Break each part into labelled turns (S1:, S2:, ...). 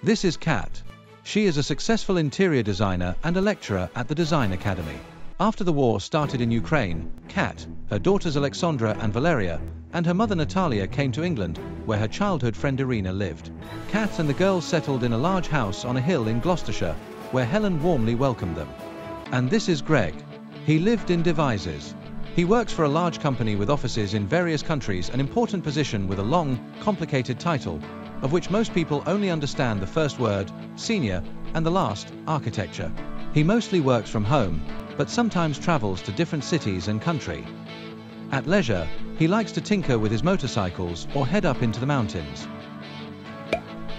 S1: This is Kat. She is a successful interior designer and a lecturer at the Design Academy. After the war started in Ukraine, Kat, her daughters Alexandra and Valeria, and her mother Natalia came to England, where her childhood friend Irina lived. Kat and the girls settled in a large house on a hill in Gloucestershire, where Helen warmly welcomed them. And this is Greg. He lived in Devizes. He works for a large company with offices in various countries, an important position with a long, complicated title, of which most people only understand the first word, senior, and the last, architecture. He mostly works from home, but sometimes travels to different cities and country. At leisure, he likes to tinker with his motorcycles or head up into the mountains.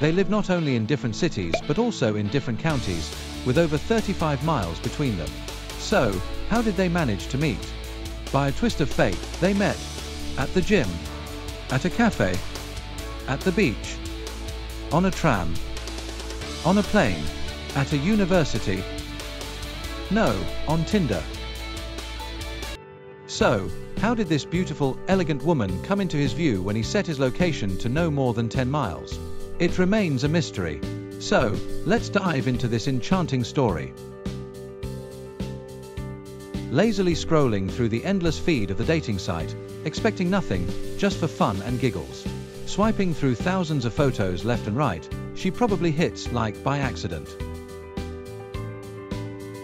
S1: They live not only in different cities but also in different counties, with over 35 miles between them. So, how did they manage to meet? By a twist of fate, they met at the gym, at a cafe, at the beach, on a tram, on a plane, at a university. No, on Tinder. So, how did this beautiful, elegant woman come into his view when he set his location to no more than 10 miles? It remains a mystery. So, let's dive into this enchanting story. Lazily scrolling through the endless feed of the dating site, expecting nothing, just for fun and giggles. Swiping through thousands of photos left and right, she probably hits like by accident.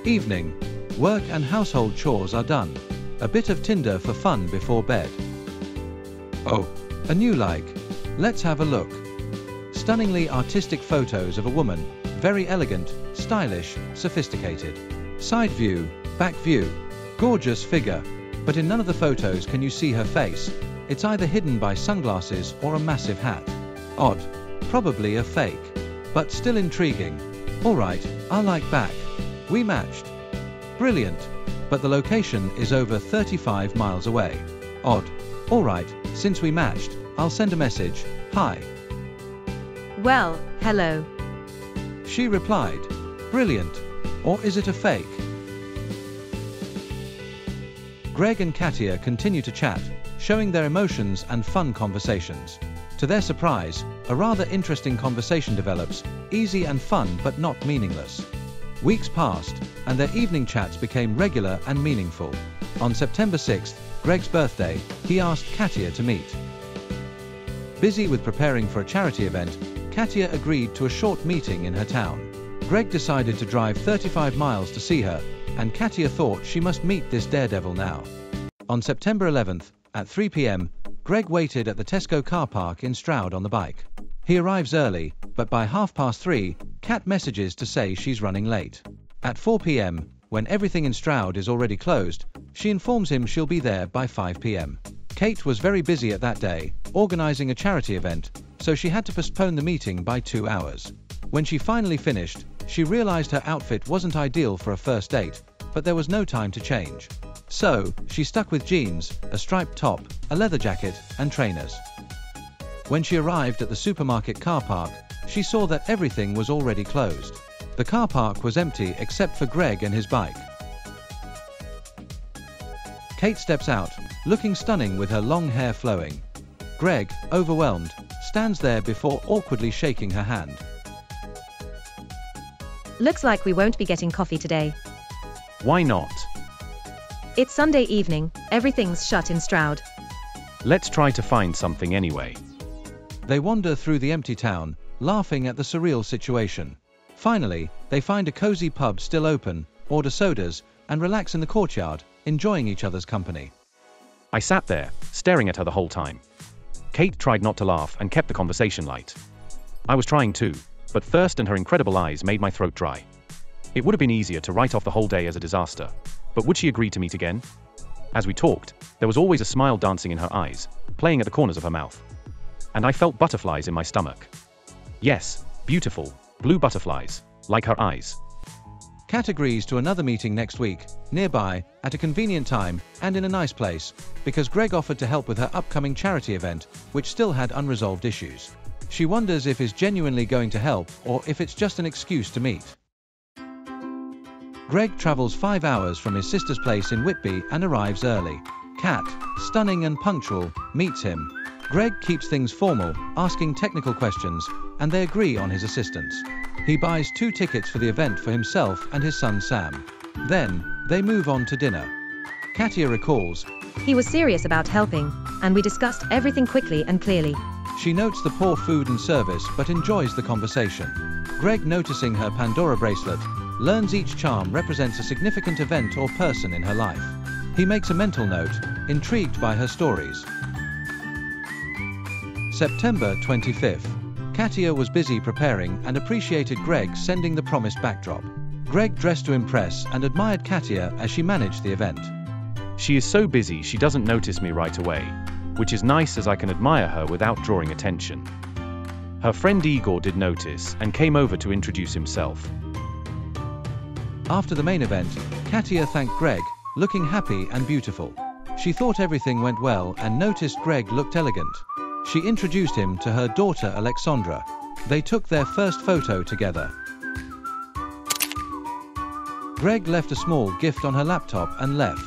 S1: Evening. Work and household chores are done. A bit of Tinder for fun before bed. Oh, a new like. Let's have a look. Stunningly artistic photos of a woman, very elegant, stylish, sophisticated. Side view, back view. Gorgeous figure. But in none of the photos can you see her face. It's either hidden by sunglasses or a massive hat. Odd. Probably a fake. But still intriguing. Alright, I'll like back. We matched. Brilliant. But the location is over 35 miles away. Odd. Alright, since we matched, I'll send a message. Hi.
S2: Well, hello.
S1: She replied. Brilliant. Or is it a fake? Greg and Katia continue to chat, showing their emotions and fun conversations. To their surprise, a rather interesting conversation develops, easy and fun but not meaningless. Weeks passed, and their evening chats became regular and meaningful. On September 6th, Greg's birthday, he asked Katia to meet. Busy with preparing for a charity event, Katia agreed to a short meeting in her town. Greg decided to drive 35 miles to see her, and Katia thought she must meet this daredevil now. On September 11th, at 3 p.m, Greg waited at the Tesco car park in Stroud on the bike. He arrives early, but by 3:30, Kat messages to say she's running late. At 4 p.m, when everything in Stroud is already closed, she informs him she'll be there by 5 p.m. Kate was very busy at that day, organizing a charity event, so she had to postpone the meeting by 2 hours. When she finally finished, she realized her outfit wasn't ideal for a first date, but there was no time to change. So, she stuck with jeans, a striped top, a leather jacket, and trainers. When she arrived at the supermarket car park, she saw that everything was already closed. The car park was empty except for Greg and his bike. Kate steps out, looking stunning with her long hair flowing. Greg, overwhelmed, stands there before awkwardly shaking her hand.
S2: Looks like we won't be getting coffee today.
S3: Why not?
S2: It's Sunday evening, everything's shut in Stroud.
S3: Let's try to find something anyway.
S1: They wander through the empty town, laughing at the surreal situation. Finally, they find a cozy pub still open, order sodas, and relax in the courtyard, enjoying each other's company.
S3: I sat there, staring at her the whole time. Kate tried not to laugh and kept the conversation light. I was trying too, but thirst and her incredible eyes made my throat dry. It would have been easier to write off the whole day as a disaster, but would she agree to meet again? As we talked, there was always a smile dancing in her eyes, playing at the corners of her mouth. And I felt butterflies in my stomach. Yes, beautiful, blue butterflies, like her eyes.
S1: Kat agrees to another meeting next week, nearby, at a convenient time, and in a nice place, because Greg offered to help with her upcoming charity event, which still had unresolved issues. She wonders if he's genuinely going to help or if it's just an excuse to meet. Greg travels 5 hours from his sister's place in Whitby and arrives early. Kat, stunning and punctual, meets him. Greg keeps things formal, asking technical questions, and they agree on his assistance. He buys 2 tickets for the event for himself and his son Sam. Then, they move on to dinner. Katya recalls,
S2: He was serious about helping, and we discussed everything quickly and clearly.
S1: she notes the poor food and service but enjoys the conversation. Greg, noticing her Pandora bracelet, learns each charm represents a significant event or person in her life. He makes a mental note, intrigued by her stories. September 25th. Katya was busy preparing and appreciated Greg sending the promised backdrop. Greg dressed to impress and admired Katya as she managed the event.
S3: She is so busy she doesn't notice me right away, which is nice as I can admire her without drawing attention. Her friend Igor did notice and came over to introduce himself.
S1: After the main event, Katya thanked Greg, looking happy and beautiful. She thought everything went well and noticed Greg looked elegant. She introduced him to her daughter Alexandra. They took their first photo together. Greg left a small gift on her laptop and left.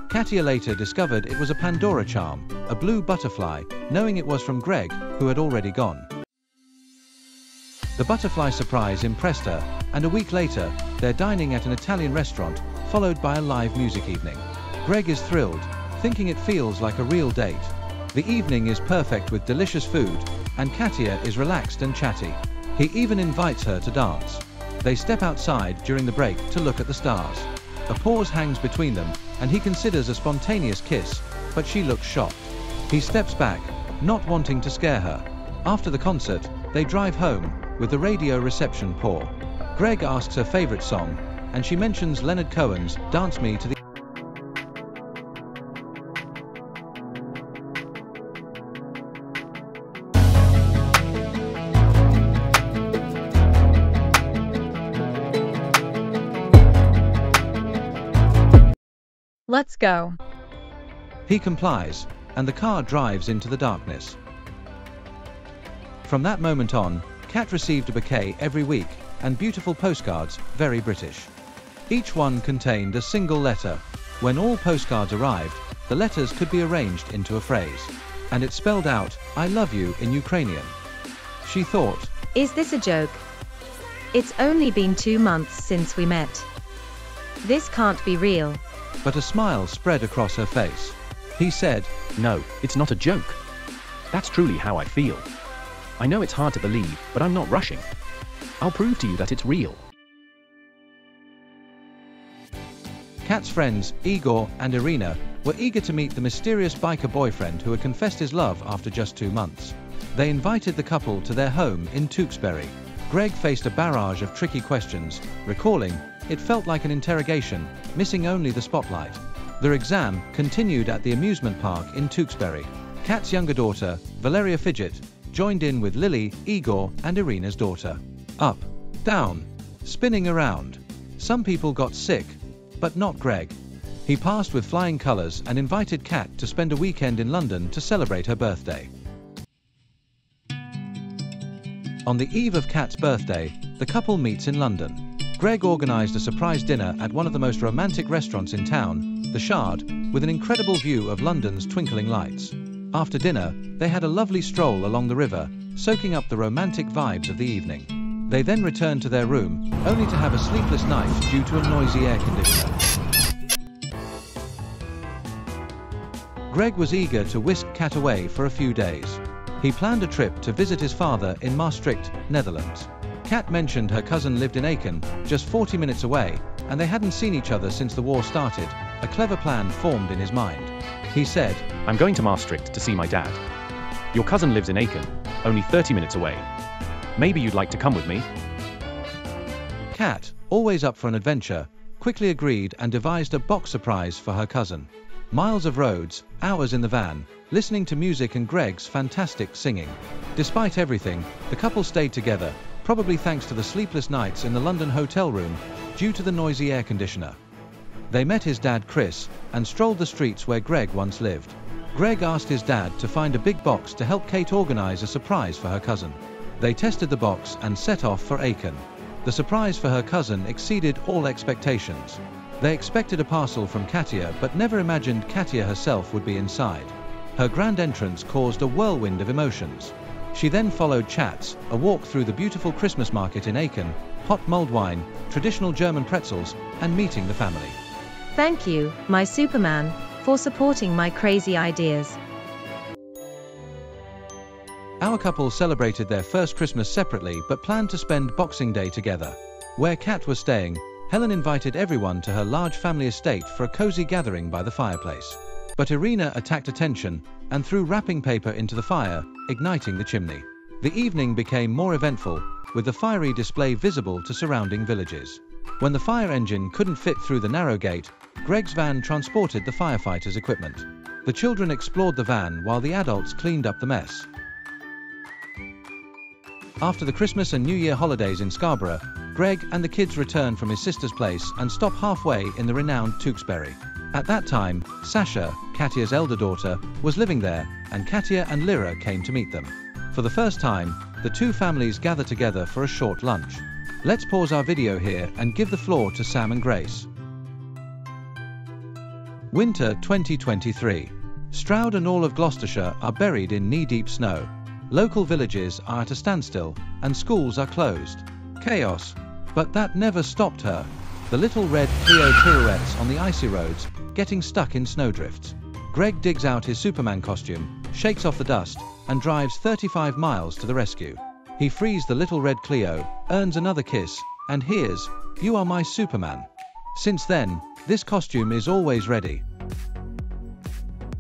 S1: Katya later discovered it was a Pandora charm, a blue butterfly, knowing it was from Greg, who had already gone. The butterfly surprise impressed her, and a week later, they're dining at an Italian restaurant, followed by a live music evening. Greg is thrilled, thinking it feels like a real date. The evening is perfect with delicious food, and Katya is relaxed and chatty. He even invites her to dance. They step outside during the break to look at the stars. A pause hangs between them, and he considers a spontaneous kiss, but she looks shocked. He steps back, not wanting to scare her. After the concert, they drive home, with the radio reception poor. Greg asks her favorite song, and she mentions Leonard Cohen's Dance Me to the...
S2: Let's go.
S1: He complies, and the car drives into the darkness. From that moment on, Kat received a bouquet every week, and beautiful postcards, very British. Each one contained a single letter. When all postcards arrived, the letters could be arranged into a phrase. And it spelled out, I love you in Ukrainian. She thought,
S2: Is this a joke? It's only been 2 months since we met. This can't be real.
S1: but a smile spread across her face. He said,
S3: No, it's not a joke. That's truly how I feel. I know it's hard to believe, but I'm not rushing. I'll prove to you that it's real.
S1: Kat's friends, Igor and Irina, were eager to meet the mysterious biker boyfriend who had confessed his love after just 2 months. They invited the couple to their home in Tewkesbury. Greg faced a barrage of tricky questions, recalling, it felt like an interrogation, missing only the spotlight. Their exam continued at the amusement park in Tewkesbury. Kat's younger daughter, Valeria Fidget, joined in with Lily, Igor and Irina's daughter. Up, down, spinning around. Some people got sick, but not Greg. He passed with flying colours and invited Kat to spend a weekend in London to celebrate her birthday. On the eve of Kat's birthday, the couple meets in London. Greg organised a surprise dinner at one of the most romantic restaurants in town, the Shard, with an incredible view of London's twinkling lights. After dinner, they had a lovely stroll along the river, soaking up the romantic vibes of the evening. They then returned to their room, only to have a sleepless night due to a noisy air conditioner. Greg was eager to whisk Kat away for a few days. He planned a trip to visit his father in Maastricht, Netherlands. Kat mentioned her cousin lived in Aachen, just 40 minutes away, and they hadn't seen each other since the war started. A clever plan formed in his mind. He said,
S3: I'm going to Maastricht to see my dad. Your cousin lives in Aachen, only 30 minutes away. Maybe you'd like to come with me?
S1: Kat, always up for an adventure, quickly agreed and devised a box surprise for her cousin. Miles of roads, hours in the van, listening to music and Greg's fantastic singing. Despite everything, the couple stayed together, probably thanks to the sleepless nights in the London hotel room, due to the noisy air conditioner. They met his dad Chris, and strolled the streets where Greg once lived. Greg asked his dad to find a big box to help Kate organise a surprise for her cousin. They tested the box and set off for Aachen. The surprise for her cousin exceeded all expectations. They expected a parcel from Katya but never imagined Katya herself would be inside. Her grand entrance caused a whirlwind of emotions. She then followed chats, a walk through the beautiful Christmas market in Aachen, hot mulled wine, traditional German pretzels, and meeting the family.
S2: Thank you, my Superman, for supporting my crazy ideas.
S1: Our couple celebrated their first Christmas separately but planned to spend Boxing Day together. Where Kat was staying, Helen invited everyone to her large family estate for a cozy gathering by the fireplace. But Irina attacked attention and threw wrapping paper into the fire, igniting the chimney. The evening became more eventful, with the fiery display visible to surrounding villages. When the fire engine couldn't fit through the narrow gate, Greg's van transported the firefighters' equipment. The children explored the van while the adults cleaned up the mess. After the Christmas and New Year holidays in Scarborough, Greg and the kids returned from his sister's place and stopped halfway in the renowned Tewkesbury. At that time, Sasha, Katya's elder daughter, was living there, and Katya and Lyra came to meet them. For the first time, the two families gathered together for a short lunch. Let's pause our video here and give the floor to Sam and Grace. Winter 2023. Stroud and all of Gloucestershire are buried in knee-deep snow. Local villages are at a standstill, and schools are closed. Chaos. But that never stopped her. The little red Clio pirouettes on the icy roads, getting stuck in snowdrifts. Greg digs out his Superman costume, shakes off the dust, and drives 35 miles to the rescue. He frees the little red Clio, earns another kiss, and hears, "You are my Superman." Since then, this costume is always ready.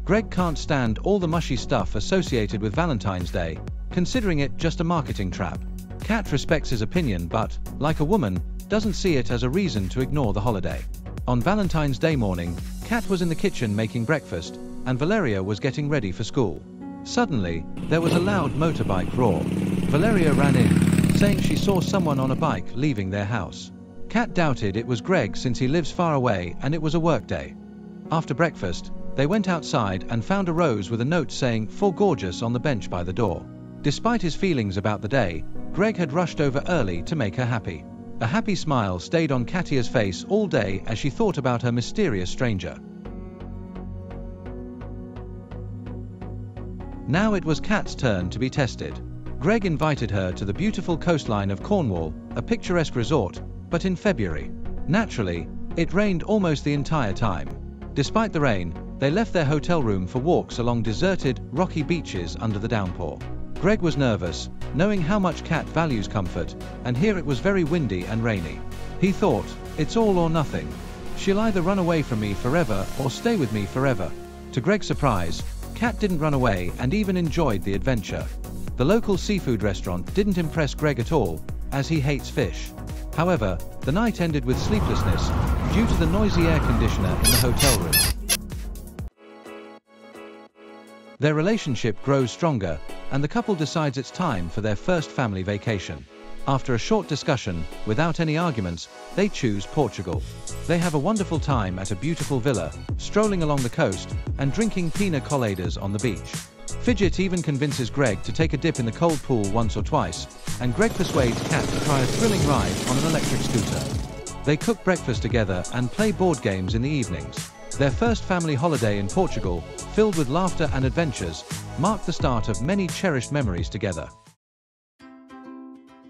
S1: Greg can't stand all the mushy stuff associated with Valentine's Day, considering it just a marketing trap. Kat respects his opinion but, like a woman, doesn't see it as a reason to ignore the holiday. On Valentine's Day morning, Kat was in the kitchen making breakfast, and Valeria was getting ready for school. Suddenly, there was a loud motorbike roar. Valeria ran in, saying she saw someone on a bike leaving their house. Kat doubted it was Greg since he lives far away and it was a work day. After breakfast, they went outside and found a rose with a note saying "For Gorgeous" on the bench by the door. Despite his feelings about the day, Greg had rushed over early to make her happy. A happy smile stayed on Katya's face all day as she thought about her mysterious stranger. Now it was Kat's turn to be tested. Greg invited her to the beautiful coastline of Cornwall, a picturesque resort, but in February. Naturally, it rained almost the entire time. Despite the rain, they left their hotel room for walks along deserted, rocky beaches under the downpour. Greg was nervous, knowing how much Kat values comfort, and here it was very windy and rainy. He thought, it's all or nothing. She'll either run away from me forever or stay with me forever. To Greg's surprise, Kat didn't run away and even enjoyed the adventure. The local seafood restaurant didn't impress Greg at all, as he hates fish. However, the night ended with sleeplessness, due to the noisy air conditioner in the hotel room. Their relationship grows stronger, and the couple decides it's time for their first family vacation. After a short discussion, without any arguments, they choose Portugal. They have a wonderful time at a beautiful villa, strolling along the coast, and drinking pina coladas on the beach. Fidget even convinces Greg to take a dip in the cold pool once or twice, and Greg persuades Kat to try a thrilling ride on an electric scooter. They cook breakfast together and play board games in the evenings. Their first family holiday in Portugal, filled with laughter and adventures, marked the start of many cherished memories together.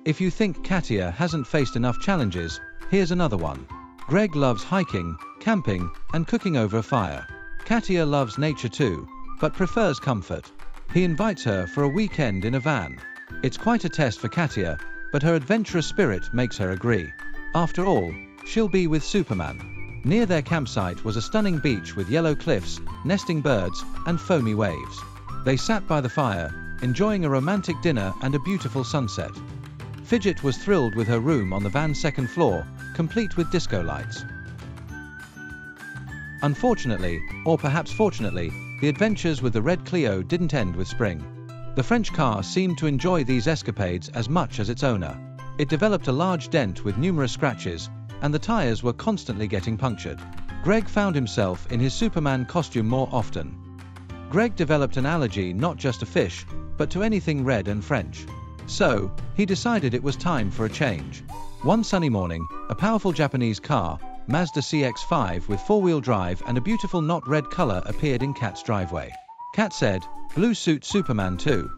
S1: If you think Katya hasn't faced enough challenges, here's another one. Greg loves hiking, camping, and cooking over a fire. Katya loves nature too, but prefers comfort. He invites her for a weekend in a van. It's quite a test for Katya, but her adventurous spirit makes her agree. After all, she'll be with Superman. Near their campsite was a stunning beach with yellow cliffs, nesting birds, and foamy waves. They sat by the fire, enjoying a romantic dinner and a beautiful sunset. Fidget was thrilled with her room on the van's second floor, complete with disco lights. Unfortunately, or perhaps fortunately, the adventures with the red Clio didn't end with spring. The French car seemed to enjoy these escapades as much as its owner. It developed a large dent with numerous scratches, and the tires were constantly getting punctured. Greg found himself in his Superman costume more often. Greg developed an allergy not just to fish, but to anything red and French. So, he decided it was time for a change. One sunny morning, a powerful Japanese car, Mazda CX-5 with four-wheel drive and a beautiful not red color appeared in Kat's driveway. Kat said, "Blue suit Superman too."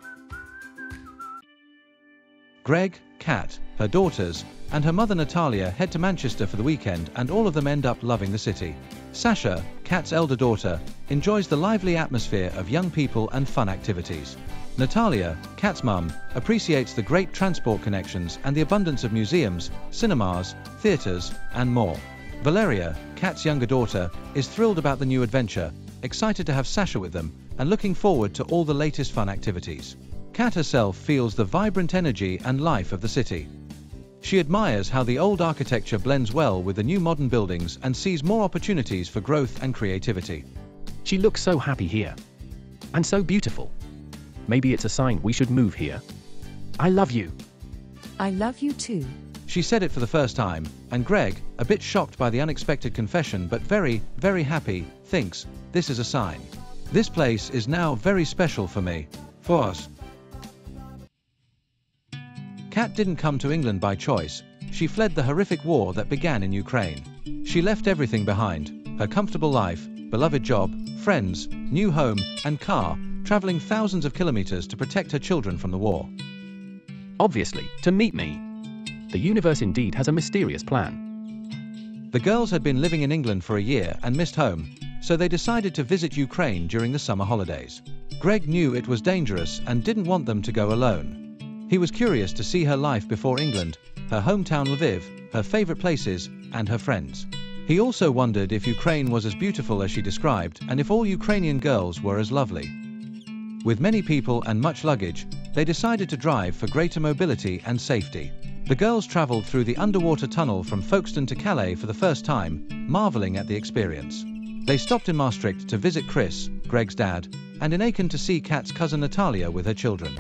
S1: Greg, Kat, her daughters, and her mother Natalia head to Manchester for the weekend, and all of them end up loving the city. Sasha, Kat's elder daughter, enjoys the lively atmosphere of young people and fun activities. Natalia, Kat's mum, appreciates the great transport connections and the abundance of museums, cinemas, theatres, and more. Valeria, Kat's younger daughter, is thrilled about the new adventure, excited to have Sasha with them, and looking forward to all the latest fun activities. Kat herself feels the vibrant energy and life of the city. She admires how the old architecture blends well with the new modern buildings and sees more opportunities for growth and creativity.
S3: She looks so happy here. And so beautiful. Maybe it's a sign we should move here. I love you.
S4: I love you too.
S1: She said it for the first time, and Greg, a bit shocked by the unexpected confession but very, very happy, thinks, this is a sign. This place is now very special for me. For us. Kat didn't come to England by choice. She fled the horrific war that began in Ukraine. She left everything behind, her comfortable life, beloved job, friends, new home, and car, traveling thousands of kilometers to protect her children from the war.
S3: Obviously, to meet me. The universe indeed has a mysterious plan.
S1: The girls had been living in England for a year and missed home, so they decided to visit Ukraine during the summer holidays. Greg knew it was dangerous and didn't want them to go alone. He was curious to see her life before England, her hometown Lviv, her favorite places, and her friends. He also wondered if Ukraine was as beautiful as she described, and if all Ukrainian girls were as lovely. With many people and much luggage, they decided to drive for greater mobility and safety. The girls traveled through the underwater tunnel from Folkestone to Calais for the first time, marveling at the experience. They stopped in Maastricht to visit Chris, Greg's dad, and in Aachen to see Kat's cousin Natalia with her children.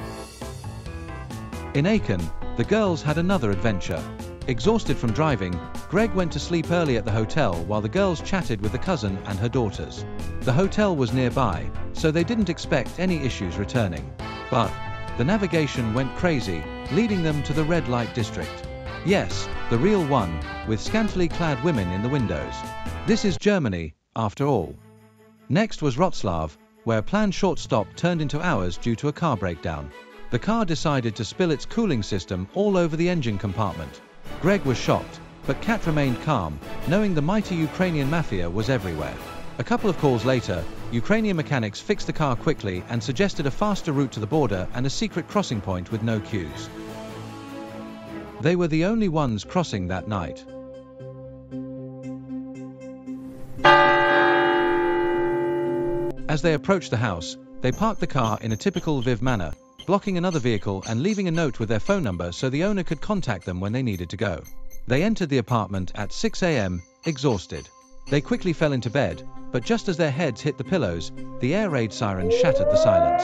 S1: In Aachen, the girls had another adventure. Exhausted from driving, Greg went to sleep early at the hotel while the girls chatted with the cousin and her daughters. The hotel was nearby, so they didn't expect any issues returning. But the navigation went crazy, leading them to the red light district. Yes, the real one, with scantily clad women in the windows. This is Germany, after all. Next was Wrocław, where a planned short stop turned into hours due to a car breakdown. The car decided to spill its cooling system all over the engine compartment. Greg was shocked, but Kat remained calm, knowing the mighty Ukrainian mafia was everywhere. A couple of calls later, Ukrainian mechanics fixed the car quickly and suggested a faster route to the border and a secret crossing point with no queues. They were the only ones crossing that night. As they approached the house, they parked the car in a typical Lviv manner, blocking another vehicle and leaving a note with their phone number so the owner could contact them when they needed to go. They entered the apartment at 6 a.m., exhausted. They quickly fell into bed, but just as their heads hit the pillows, the air raid siren shattered the silence.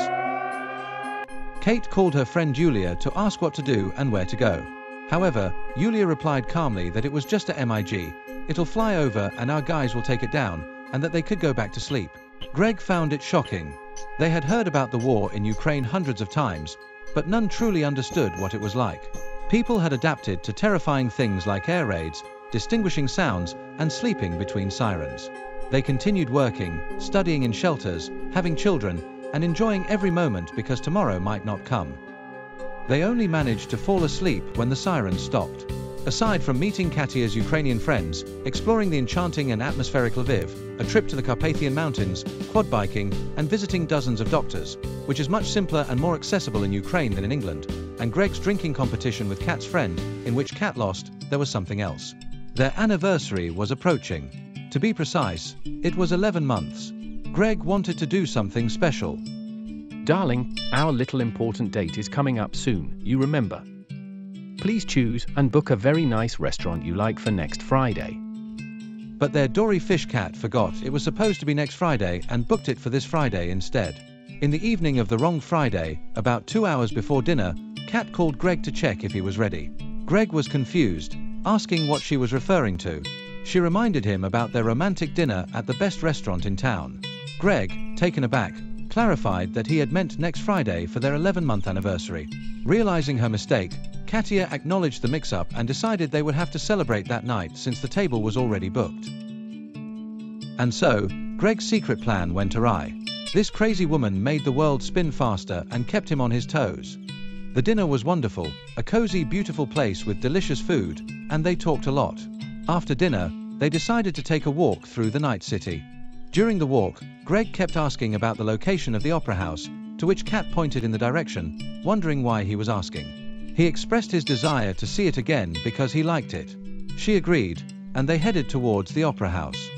S1: Kate called her friend Julia to ask what to do and where to go. However, Julia replied calmly that it was just a MiG, it'll fly over and our guys will take it down, and that they could go back to sleep. Greg found it shocking. They had heard about the war in Ukraine hundreds of times, but none truly understood what it was like. People had adapted to terrifying things like air raids, distinguishing sounds, and sleeping between sirens. They continued working, studying in shelters, having children, and enjoying every moment because tomorrow might not come. They only managed to fall asleep when the sirens stopped. Aside from meeting Katia's Ukrainian friends, exploring the enchanting and atmospheric Lviv, a trip to the Carpathian Mountains, quad biking, and visiting dozens of doctors, which is much simpler and more accessible in Ukraine than in England, and Greg's drinking competition with Kat's friend, in which Kat lost, there was something else. Their anniversary was approaching. To be precise, it was 11 months. Greg wanted to do something special.
S3: Darling, our little important date is coming up soon, you remember. Please choose and book a very nice restaurant you like for next Friday.
S1: But their Dory Fish Cat forgot it was supposed to be next Friday and booked it for this Friday instead. In the evening of the wrong Friday, about 2 hours before dinner, Kat called Greg to check if he was ready. Greg was confused, asking what she was referring to. She reminded him about their romantic dinner at the best restaurant in town. Greg, taken aback, clarified that he had meant next Friday for their 11-month anniversary. Realizing her mistake, Katia acknowledged the mix-up and decided they would have to celebrate that night since the table was already booked. And so, Greg's secret plan went awry. This crazy woman made the world spin faster and kept him on his toes. The dinner was wonderful, a cozy, beautiful place with delicious food, and they talked a lot. After dinner, they decided to take a walk through the night city. During the walk, Greg kept asking about the location of the opera house, to which Kat pointed in the direction, wondering why he was asking. He expressed his desire to see it again because he liked it. She agreed, and they headed towards the opera house.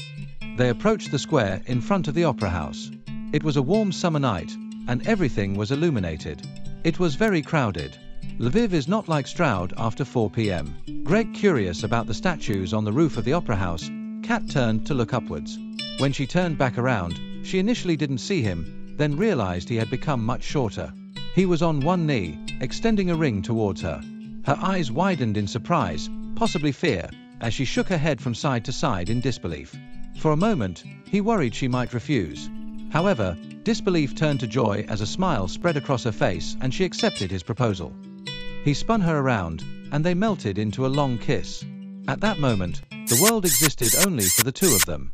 S1: They approached the square in front of the opera house. It was a warm summer night, and everything was illuminated. It was very crowded. Lviv is not like Stroud after 4 p.m. Greg, curious about the statues on the roof of the opera house, Kat turned to look upwards. When she turned back around, she initially didn't see him, then realized he had become much shorter. He was on one knee, extending a ring towards her. Her eyes widened in surprise, possibly fear, as she shook her head from side to side in disbelief. For a moment, he worried she might refuse. However, disbelief turned to joy as a smile spread across her face and she accepted his proposal. He spun her around, and they melted into a long kiss. At that moment, the world existed only for the two of them.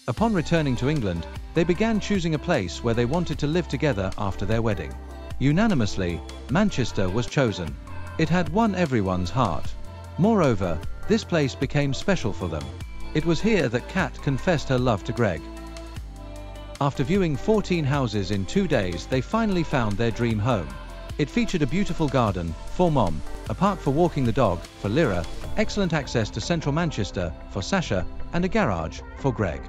S1: Upon returning to England, they began choosing a place where they wanted to live together after their wedding. Unanimously, Manchester was chosen. It had won everyone's heart. Moreover, this place became special for them. It was here that Kat confessed her love to Greg. After viewing 14 houses in 2 days, they finally found their dream home. It featured a beautiful garden, for Mom, a park for walking the dog, for Lyra, excellent access to central Manchester, for Sasha, and a garage, for Greg.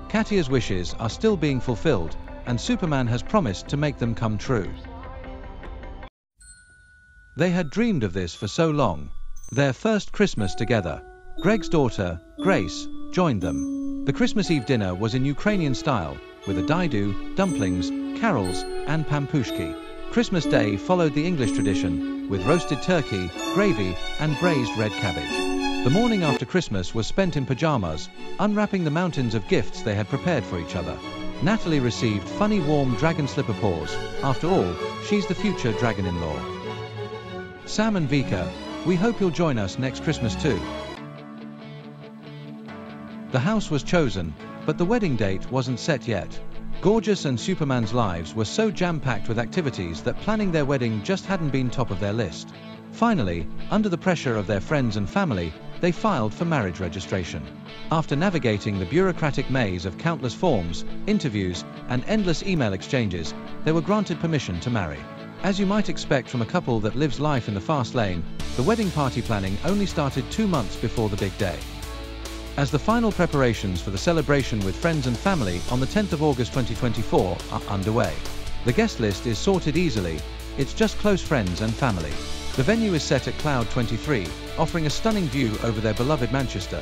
S1: Katya's wishes are still being fulfilled, and Superman has promised to make them come true. They had dreamed of this for so long. Their first Christmas together. Greg's daughter, Grace, joined them. The Christmas Eve dinner was in Ukrainian style, with a daidu, dumplings, carols, and pampushki. Christmas Day followed the English tradition, with roasted turkey, gravy, and braised red cabbage. The morning after Christmas was spent in pajamas, unwrapping the mountains of gifts they had prepared for each other. Natalie received funny warm dragon slipper paws. After all, she's the future dragon-in-law. Sam and Vika, we hope you'll join us next Christmas too. The house was chosen, but the wedding date wasn't set yet. Gorgeous and Superman's lives were so jam-packed with activities that planning their wedding just hadn't been top of their list. Finally, under the pressure of their friends and family, they filed for marriage registration. After navigating the bureaucratic maze of countless forms, interviews, and endless email exchanges, they were granted permission to marry. As you might expect from a couple that lives life in the fast lane, the wedding party planning only started 2 months before the big day. As the final preparations for the celebration with friends and family on the 10th of August 2024 are underway. The guest list is sorted easily, it's just close friends and family. The venue is set at Cloud 23, offering a stunning view over their beloved Manchester.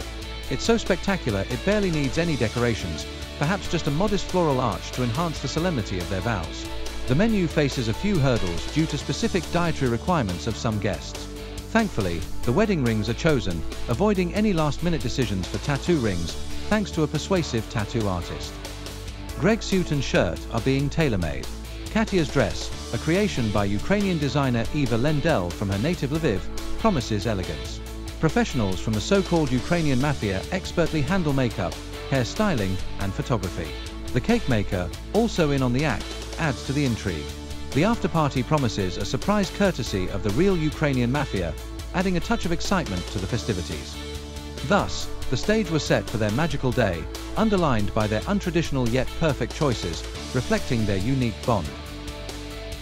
S1: It's so spectacular it barely needs any decorations, perhaps just a modest floral arch to enhance the solemnity of their vows. The menu faces a few hurdles due to specific dietary requirements of some guests. Thankfully, the wedding rings are chosen, avoiding any last-minute decisions for tattoo rings, thanks to a persuasive tattoo artist. Greg's suit and shirt are being tailor-made. Katya's dress, a creation by Ukrainian designer Eva Lendl from her native Lviv, promises elegance. Professionals from the so-called Ukrainian mafia expertly handle makeup, hair styling, and photography. The cake maker, also in on the act, adds to the intrigue. The after-party promises a surprise courtesy of the real Ukrainian mafia, adding a touch of excitement to the festivities. Thus, the stage was set for their magical day, underlined by their untraditional yet perfect choices, reflecting their unique bond.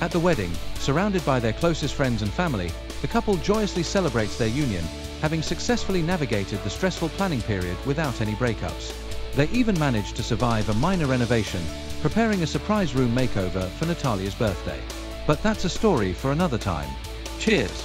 S1: At the wedding, surrounded by their closest friends and family, the couple joyously celebrates their union, having successfully navigated the stressful planning period without any breakups. They even managed to survive a minor renovation, preparing a surprise room makeover for Natalia's birthday. But that's a story for another time. Cheers!